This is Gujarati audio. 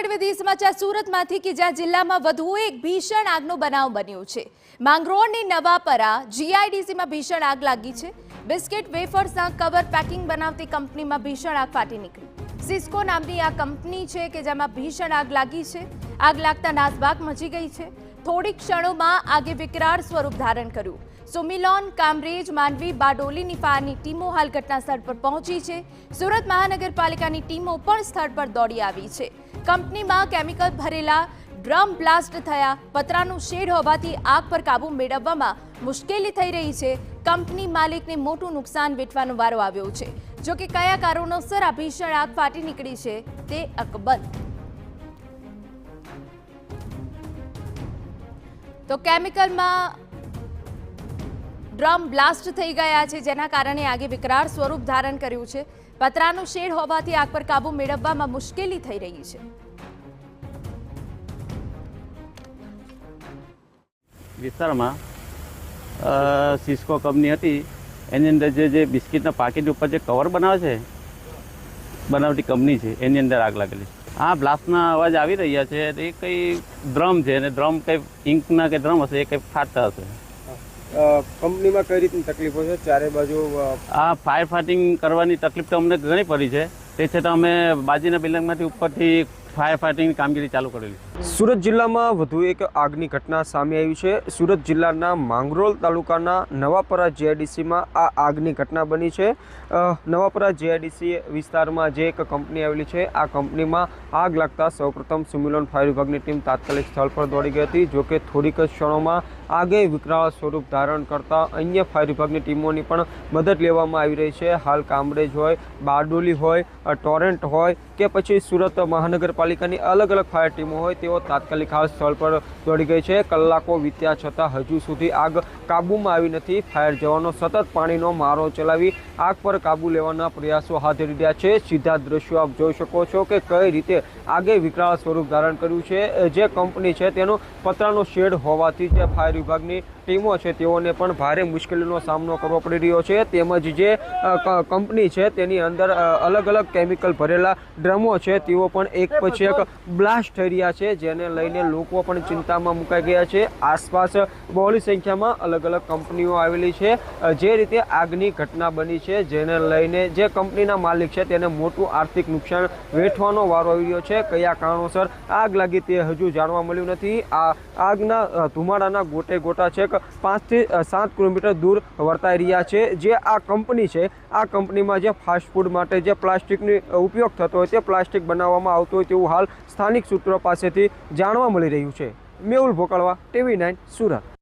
આગળ વધી સમાચાર સુરતમાંથી કે જ્યાં જિલ્લામાં વધુ એક ભીષણ આગનો બનાવ બન્યો છે। માંગરોળની નવાપરા જીઆઈડીસીમાં ભીષણ આગ લાગી છે। બિસ્કિટ વેફર્સના કવર પેકિંગ બનાવતી કંપનીમાં ભીષણ આગ ફાટી નીકળી। સિસ્કો નામની આ કંપની છે કે જેમાં ભીષણ આગ લાગી છે। આગ લાગતા નાસભાગ મચી ગઈ છે। થોડી ક્ષણોમાં આગે વિકરાળ સ્વરૂપ ધારણ કર્યું। સુમિલોન, કામરેજ, માંડવી, બારડોલીની ફાયરની ટીમો હાલ ઘટના સ્થળ પર પહોંચી છે। સુરત મહાનગરપાલિકાની ટીમો પણ સ્થળ પર દોડી આવી છે। કંપનીમાં કેમિકલ ભરેલા ડ્રમ બ્લાસ્ટ થયા। પતરાનું શેડ હોવાથી આગ પર કાબુ મેળવવામાં મુશ્કેલી થઈ રહી છે। કંપની માલિકને મોટું નુકસાન વેઠવાનો વારો આવ્યો છે। જો કે કયા કારણોસર આ ભીષણ આગ ફાટી નીકળી છે તે અકબંધ। તો કેમિકલમાં ડ્રમ બ્લાસ્ટ થઈ ગયા છે, જેના કારણે આગે વિકરાળ સ્વરૂપ ધારણ કર્યું છે। પતરાનું શેડ હોવાથી આગ પર કાબુ મેળવવામાં મુશ્કેલી થઈ રહી છે। વિસ્તારમાં સિસ્કો કંપની હતી, એની અંદર જે બિસ્કિટના પાકીટ ઉપર જે કવર બનાવે છે, બનાવટી કંપની છે, એની અંદર આગ લાગેલી। આ બ્લાસ્ટના અવાજ આવી રહ્યા છે। એ કંઈ ડ્રમ છે, અને ડ્રમ કંઈ ઇંકના કે ડ્રમ હશે, એ કંઈ ફાટતા હશે। કંપનીમાં કઈ રીતની તકલીફો છે? ચારે બાજુ આ ફાયર ફાઇટિંગ કરવાની તકલીફ તો અમને ઘણી પડી છે। તે છતાં અમે બાજુના બિલ્ડિંગમાંથી ઉપરથી ફાયર ફાઇટિંગની કામગીરી ચાલુ કરેલી। સુરત જિલ્લામાં વધુ એક આગની ઘટના સામે આવી છે। સુરત જિલ્લાના માંગરોળ તાલુકાના નવાપરા જીઆઈડીસીમાં આ આગની ઘટના બની છે। નવાપરા જીઆઈડીસી વિસ્તારમાં જે એક કંપની આવેલી છે, આ કંપનીમાં આગ લાગતા સૌપ્રથમ સુમિલોન ફાયર વિભાગની ટીમ તાત્કાલિક સ્થળ પર દોડી ગઈ હતી। જોકે થોડીક જ ક્ષણોમાં આગે વિકરાળ સ્વરૂપ ધારણ કરતા અન્ય ફાયર વિભાગની ટીમોની પણ મદદ લેવામાં આવી રહી છે। હાલ કામરેજ હોય, બારડોલી હોય, ટોરેન્ટ હોય કે પછી સુરત મહાનગરપાલિકાની અલગ અલગ ફાયર ટીમો હોય, તેઓ તાત્કાલિક હાલ સ્થળ પર દોડી ગઈ છે। કલાકો વીત્યા છતાં હજુ સુધી આગ કાબૂમાં આવી નથી। ફાયર જવાનો સતત પાણીનો મારો ચલાવી આગ પર કાબૂ લેવાના પ્રયાસો હાથ ધરી રહ્યા છે। સીધા દ્રશ્યો આપ જોઈ શકો છો કે કઈ રીતે આગે વિકરાળ સ્વરૂપ ધારણ કર્યું છે। જે કંપની છે તેનો પતરાનો શેડ હોવાથી જે ફાયર વિભાગની ટીમો છે તેઓને પણ ભારે મુશ્કેલીનો સામનો કરવો પડી રહ્યો છે। તેમજ જે કંપની છે તેની અંદર અલગ અલગ કેમિકલ ભરેલા ડ્રમો છે તેઓ પણ એક પછી એક બ્લાસ્ટ થઈ રહ્યા છે, જેને લઈને લોકો પણ ચિંતામાં મુકાઈ ગયા છે। આસપાસ બહોળી સંખ્યામાં અલગ અલગ કંપનીઓ આવેલી છે। જે રીતે આગની ઘટના બની છે, જેને લઈને જે કંપનીના માલિક છે તેને મોટું આર્થિક નુકસાન વેઠવાનો વારો આવી રહ્યો છે। કયા કારણોસર આગ લાગી તે હજુ જાણવા મળ્યું નથી। આ આગના ધુમાડાના ગોટે ગોટા છે 5 થી 7 કિલોમીટર દૂર વર્તાઈ રહ્યા છે। જે આ કંપની છે, આ કંપનીમાં જે ફાસ્ટફૂડ માટે જે પ્લાસ્ટિકનો ઉપયોગ થતો હોય, તે પ્લાસ્ટિક બનાવવામાં આવતું હોય તેવું હાલ સ્થાનિક સૂત્રો પાસેથી જાણવા મળી રહ્યું છે। મેહુલ ભોકળવા, TV9 સુરત।